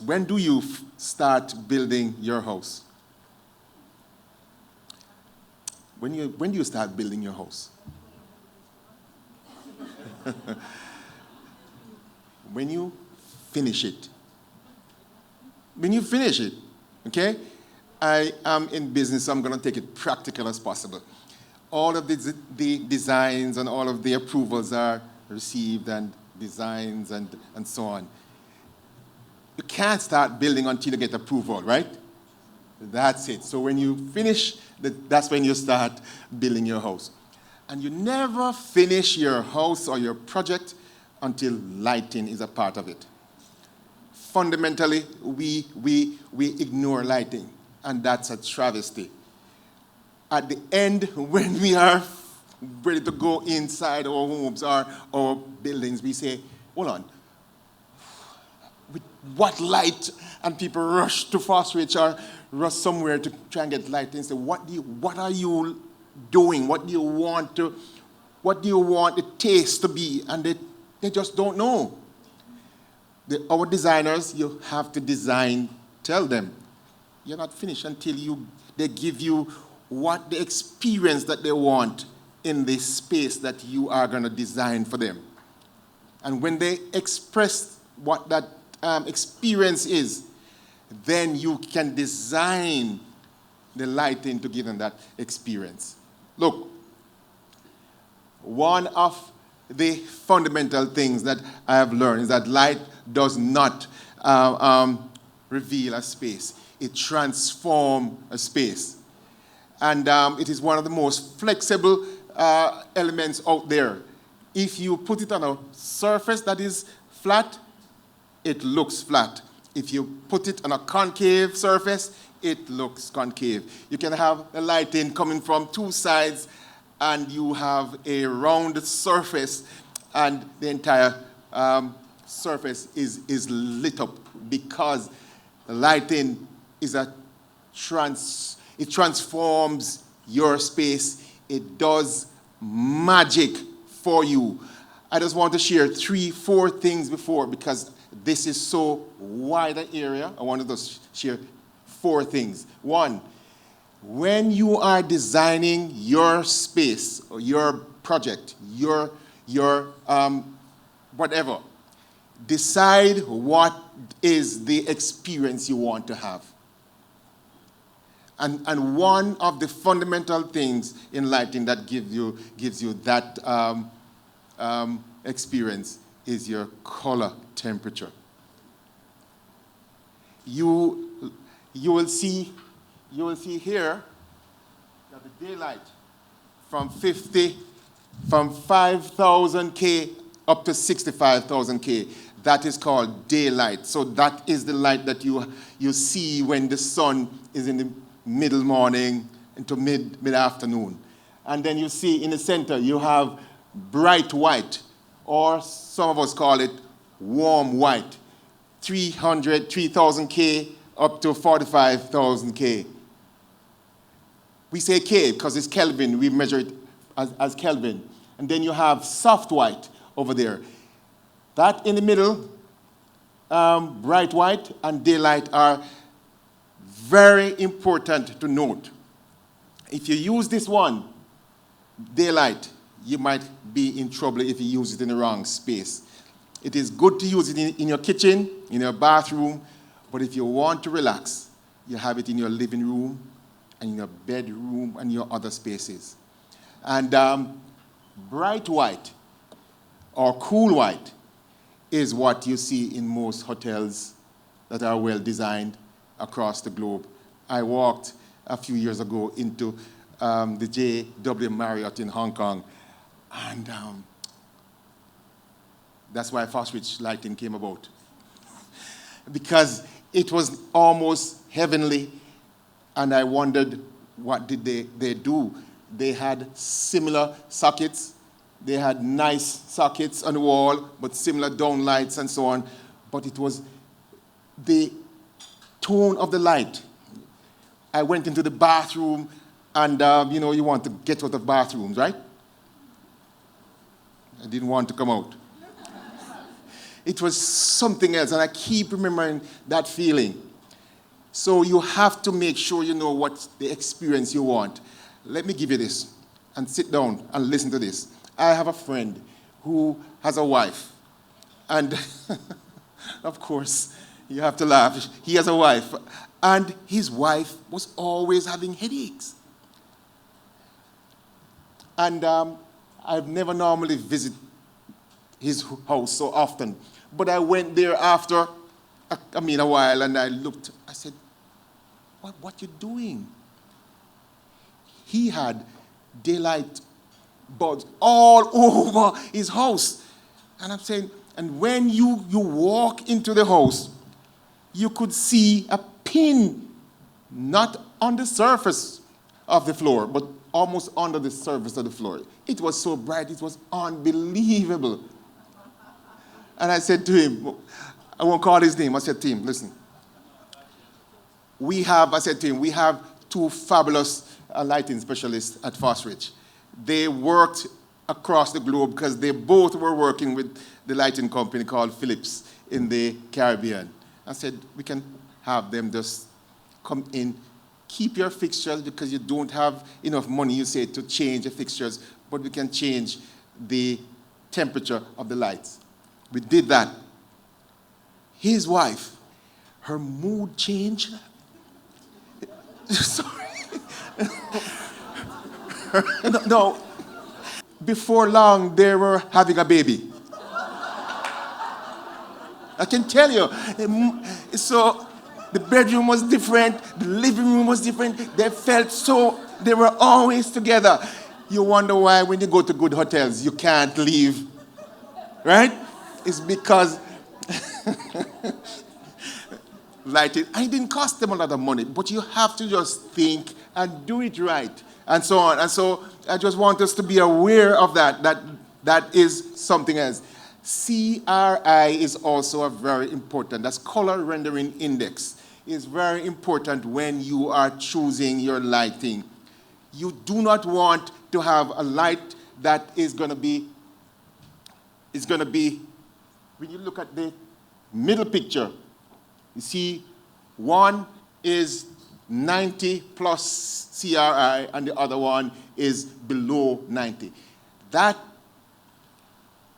When do you start building your house? When do you start building your house? When you finish it. When you finish it, okay? I am in business, so I'm going to take it practical as possible. All of the designs and all of the approvals are received and designs and so on. You can't start building until you get approval, right? That's it. So when you finish, that's when you start building your house. And you never finish your house or your project until lighting is a part of it. Fundamentally, we ignore lighting, and that's a travesty. At the end, when we are ready to go inside our homes or our buildings, we say, hold on, with what light? And people rush to FosRich or rush somewhere to try and get light and say, what are you doing? What do you want the taste to be? And they just don't know. Our designers, you have to design, tell them, you're not finished until they give you what the experience that they want in the space that you are going to design for them. And when they express what that experience is, then you can design the lighting to give them that experience. Look, one of the fundamental things that I have learned is that light does not reveal a space. It transforms a space. And it is one of the most flexible elements out there. If you put it on a surface that is flat, it looks flat. If you put it on a concave surface, it looks concave. You can have the lighting coming from two sides, and you have a round surface, and the entire surface is lit up because the lighting is it transforms your space. It does magic for you. I just want to share 3-4 things because this is so wide an area. I want to just share 4 things. 1, when you are designing your space or your project, your whatever, decide what is the experience you want to have. And one of the fundamental things in lighting that gives you that experience is your color temperature. You will see here that the daylight from 5,000 K up to 65,000 K, that is called daylight. So that is the light that you see when the sun is in the middle morning into mid-afternoon. And then you see in the center you have bright white, or some of us call it warm white, 3,000 K up to 45,000 K. We say K because it's Kelvin. We measure it as Kelvin. And then you have soft white over there. That in the middle, bright white and daylight are very important to note. If you use this one, daylight, you might be in trouble if you use it in the wrong space. It is good to use it in your kitchen, in your bathroom, but if you want to relax, you have it in your living room and in your bedroom and your other spaces. And bright white or cool white is what you see in most hotels that are well designed across the globe. I walked a few years ago into the J.W. Marriott in Hong Kong, and that's why FosRich lighting came about. Because it was almost heavenly, and I wondered, what did they do? They had similar sockets. They had nice sockets on the wall, but similar downlights and so on. But it was the tone of the light. I went into the bathroom, and you want to get out of bathrooms, right? I didn't want to come out. It was something else, and I keep remembering that feeling. So you have to make sure you know what the experience you want. Let me give you this, and sit down and listen to this. I have a friend who has a wife, and of course, you have to laugh. He has a wife, and his wife was always having headaches. And I've never normally visit his house so often, but I went there after, a while, and I looked. I said, what you doing? He had daylight bulbs all over his house. And I'm saying, and when you walk into the house, you could see a pin, not on the surface of the floor, but almost under the surface of the floor. It was so bright, it was unbelievable. And I said to him, I won't call his name, I said to him, listen, we have two fabulous lighting specialists at FosRich. They worked across the globe because they both were working with the lighting company called Philips in the Caribbean. I said, we can have them just come in, keep your fixtures because you don't have enough money, you say, to change the fixtures, but we can change the temperature of the lights. We did that. His wife, her mood changed. Sorry. No. Before long, they were having a baby. I can tell you. So the bedroom was different, the living room was different. They felt so, they were always together. You wonder why when you go to good hotels, you can't leave. Right? It's because lighting, and it didn't cost them a lot of money, but you have to just think and do it right, and so on. And so I just want us to be aware of that is something else. CRI is also a very important, that's color rendering index, is very important when you are choosing your lighting. You do not want to have a light that is going to be, when you look at the middle picture, you see one is 90 plus CRI and the other one is below 90. That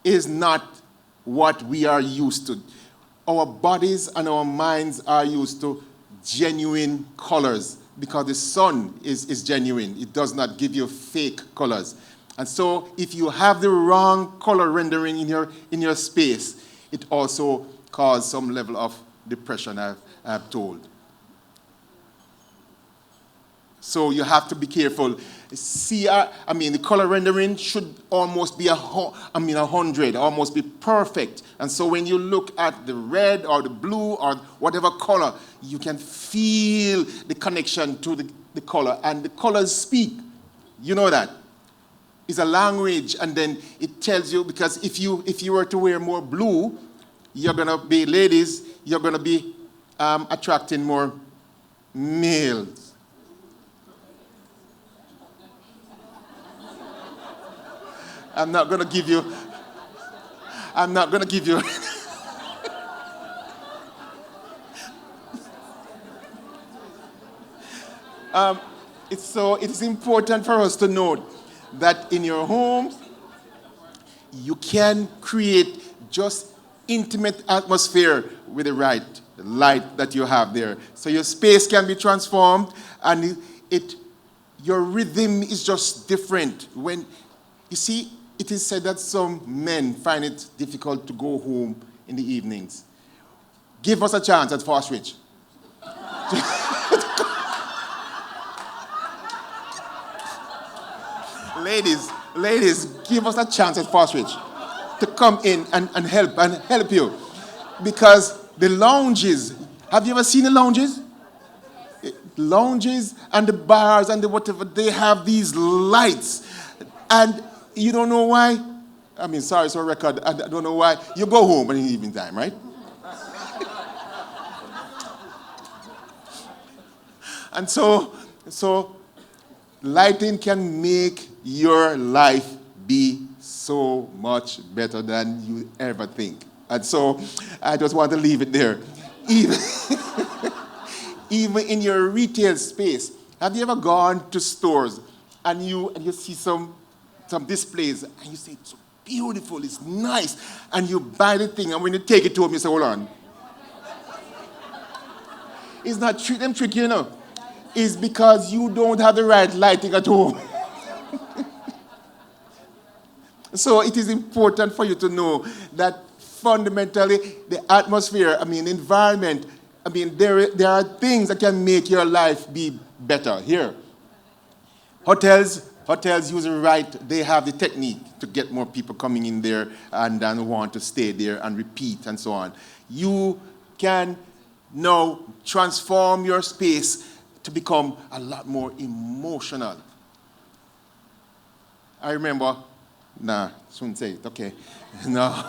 is not what we are used to. Our bodies and our minds are used to genuine colors because the sun is genuine. It does not give you fake colors. And so if you have the wrong color rendering in your space, it also causes some level of depression, I've told. So you have to be careful. The color rendering should almost be 100, almost be perfect. And so when you look at the red or the blue or whatever color, you can feel the connection to the color. And the colors speak. You know that. It's a language, and then it tells you, because if you were to wear more blue, you're going to be, ladies, you're going to be attracting more males. I'm not going to give you. It is important for us to note that in your homes, you can create just intimate atmosphere with the right light that you have there. So your space can be transformed, and your rhythm is just different. When you see, it is said that some men find it difficult to go home in the evenings. Give us a chance at FosRich. Ladies, give us a chance at FosRich to come in and help you. Because the lounges, have you ever seen the lounges? Lounges and the bars and the whatever, they have these lights. And you don't know why? Sorry, it's a record. I don't know why. You go home in the evening time, right? And so lighting can make your life be so much better than you ever think. And so I just want to leave it there. Even, even in your retail space, have you ever gone to stores and you see some displays and you say, it's so beautiful, it's nice, and you buy the thing, and when you take it to home, you say, hold on. It's not them tricky, you know. It's because you don't have the right lighting at home. So it is important for you to know that fundamentally the atmosphere, environment, there are things that can make your life be better. Here, hotels use it right. They have the technique to get more people coming in there and want to stay there and repeat and so on. You can now transform your space to become a lot more emotional. I remember, shouldn't say it, okay. No.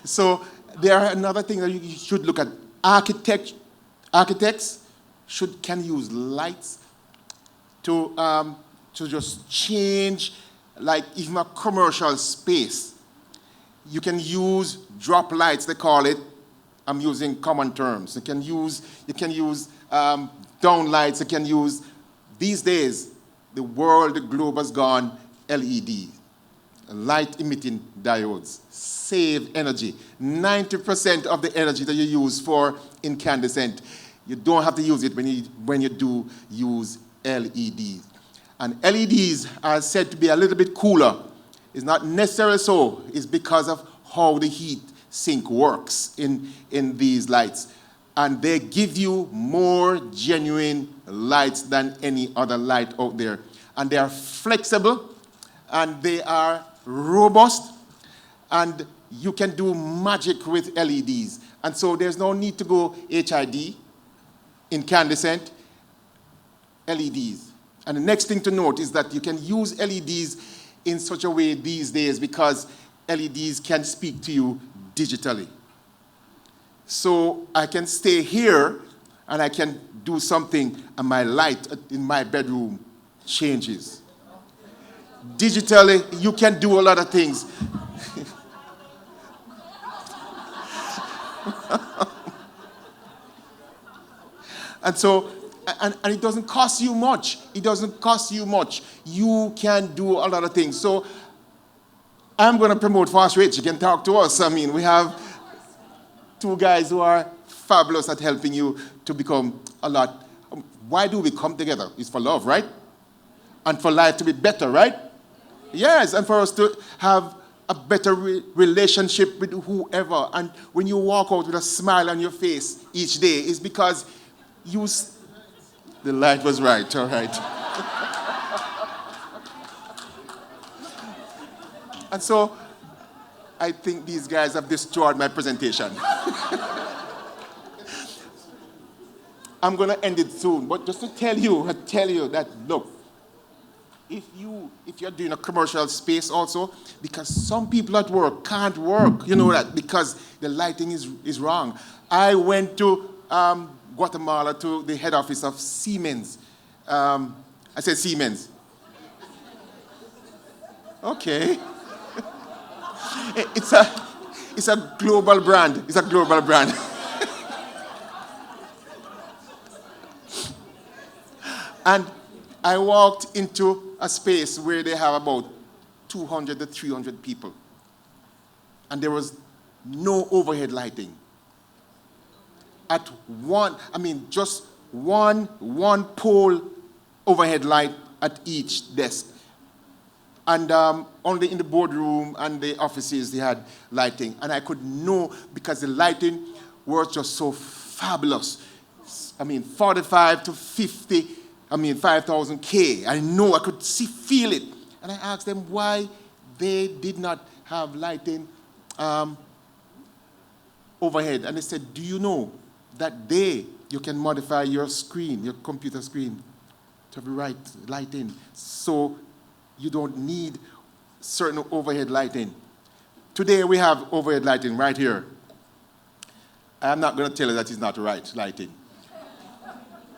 So there are another thing that you should look at. Architects can use lights to just change, like even a commercial space. You can use drop lights, they call it. I'm using common terms. You can use down lights. You can use, these days, the globe has gone LED, light emitting diodes. Save energy. 90% of the energy that you use for incandescent, you don't have to use it when you do use LEDs. And LEDs are said to be a little bit cooler. It's not necessarily so. It's because of how the heat sink works in these lights. And they give you more genuine lights than any other light out there. And they are flexible, and they are robust, and you can do magic with LEDs. And so there's no need to go HID, incandescent, LEDs. And the next thing to note is that you can use LEDs in such a way these days because LEDs can speak to you digitally. So I can stay here and I can do something and my light in my bedroom changes. Digitally, you can do a lot of things. And so, and it doesn't cost you much. It doesn't cost you much. You can do a lot of things. So I'm going to promote FosRich. You can talk to us. We have two guys who are fabulous at helping you to become a lot. Why do we come together? It's for love, right? And for life to be better, right? Yes, and for us to have a better relationship with whoever. And when you walk out with a smile on your face each day, it's because the light was right, all right. And so I think these guys have destroyed my presentation. I'm going to end it soon, but just to tell you that, look, if you're doing a commercial space also, because some people at work can't work, you know that, because the lighting is wrong. I went to Guatemala to the head office of Siemens. I said Siemens. Okay. It's a global brand. It's a global brand. And I walked into a space where they have about 200 to 300 people. And there was no overhead lighting. At just one pole overhead light at each desk. And only in the boardroom and the offices they had lighting. And I could know because the lighting was just so fabulous. 45 to 50, 5,000 K. I know, I could feel it. And I asked them why they did not have lighting overhead. And they said, do you know that you can modify your screen, your computer screen, to have the right lighting. So you don't need certain overhead lighting. Today we have overhead lighting right here. I'm not going to tell you that it's not the right lighting.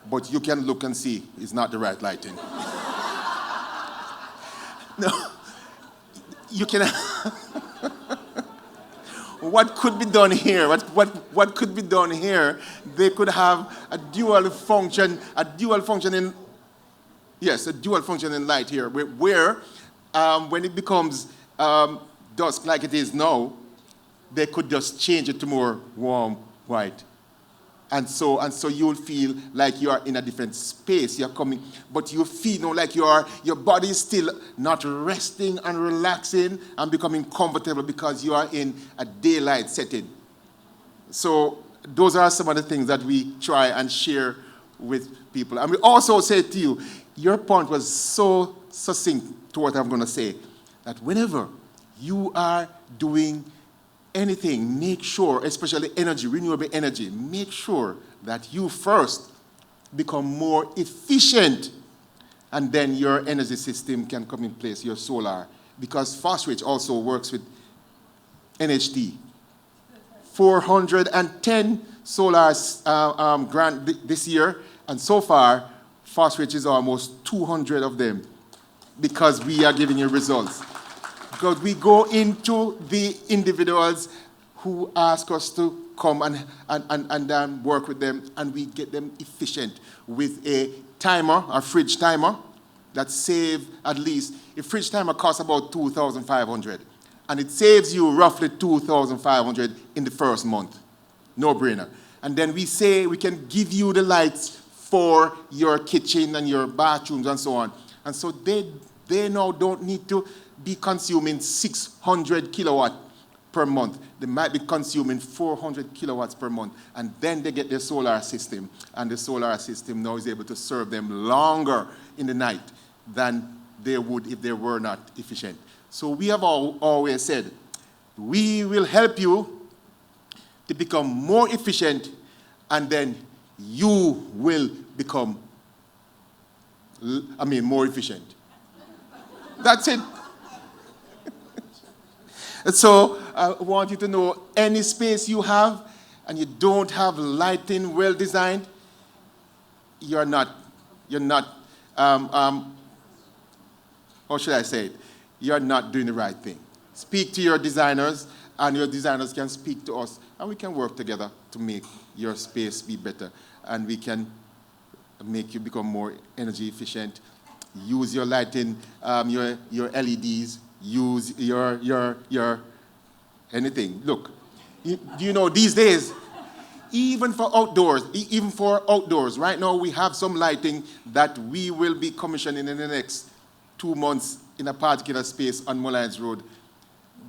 But you can look and see it's not the right lighting. No, you can. what could be done here? What could be done here? They could have a dual function in, yes, a dual function in light here, where when it becomes dusk like it is now, they could just change it to more warm white. And so you'll feel like you are in a different space. You're coming, but you feel like your body is still not resting and relaxing and becoming comfortable because you are in a daylight setting. So those are some of the things that we try and share with people. And we also say to you, your point was so succinct to what I'm going to say, that whenever you are doing anything, make sure, especially energy, renewable energy, make sure that you first become more efficient, and then your energy system can come in place, your solar. Because FosRich also works with NHT. 410 solar grant this year, and so far, FosRich is almost 200 of them, because we are giving you results. Because we go into the individuals who ask us to come and work with them, and we get them efficient with a timer, a fridge timer, that saves at least, a fridge timer costs about $2,500, and it saves you roughly $2,500 in the first month. No brainer. And then we say we can give you the lights for your kitchen and your bathrooms and so on. And so they now don't need to be consuming 600 kilowatt per month. They might be consuming 400 kilowatts per month, and then they get their solar system, and the solar system now is able to serve them longer in the night than they would if they were not efficient. So we have always said, we will help you to become more efficient, and then you will become, more efficient. That's it. So I want you to know, any space you have and you don't have lighting well designed, you're not, how should I say it? You're not doing the right thing. Speak to your designers, and your designers can speak to us, and we can work together to make your space be better, and we can make you become more energy efficient. Use your lighting, your LEDs, use your anything. Look, you know, these days, even for outdoors, right now we have some lighting that we will be commissioning in the next 2 months in a particular space on Mullines Road.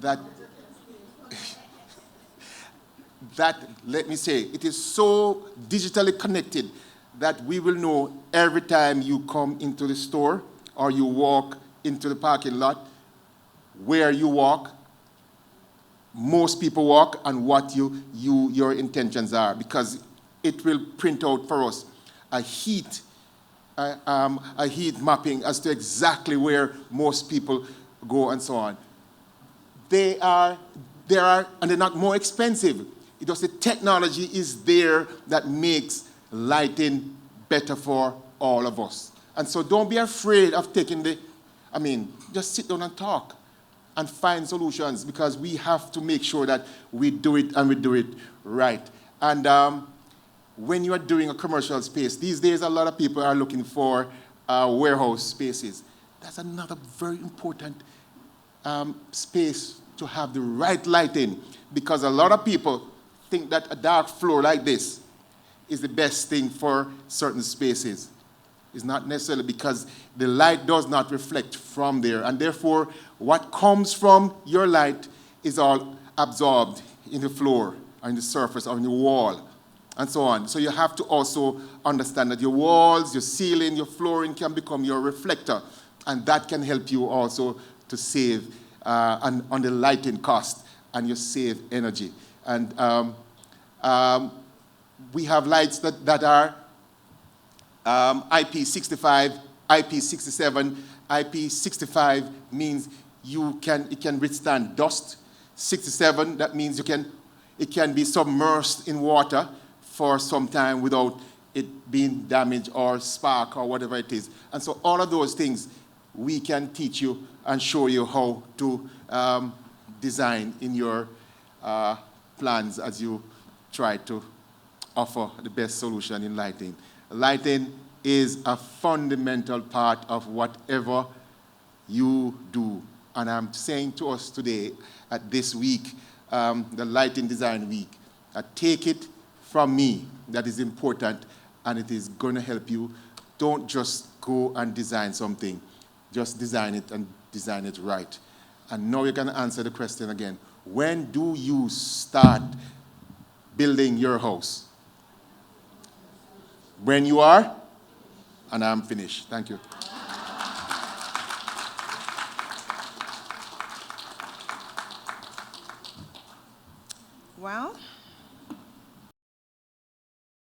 That, let me say, it is so digitally connected that we will know every time you come into the store or you walk into the parking lot, where you walk, most people walk, and what your intentions are, because it will print out for us a heat mapping as to exactly where most people go and so on. They are, and they're not more expensive. It just the technology is there that makes lighting better for all of us. And so don't be afraid of taking just sit down and talk and find solutions, because we have to make sure that we do it, and we do it right. And when you are doing a commercial space, these days a lot of people are looking for warehouse spaces. That's another very important space to have the right lighting, because a lot of people think that a dark floor like this is the best thing for certain spaces. It's not necessarily, because the light does not reflect from there, and therefore what comes from your light is all absorbed in the floor, or in the surface, or in the wall, and so on. So you have to also understand that your walls, your ceiling, your flooring can become your reflector, and that can help you also to save on the lighting cost, and you save energy. And we have lights that are IP65, IP67. IP65 means it can withstand dust. 67, that means it can be submerged in water for some time without it being damaged or spark or whatever it is. And so all of those things we can teach you and show you how to design in your plans as you try to offer the best solution in lighting. Lighting is a fundamental part of whatever you do. And I'm saying to us today, at this week, the Lighting Design Week, take it from me, that is important, and it is going to help you. Don't just go and design something. Just design it and design it right. And now you can answer the question again. When do you start building your house? When you are? And I'm finished. Thank you.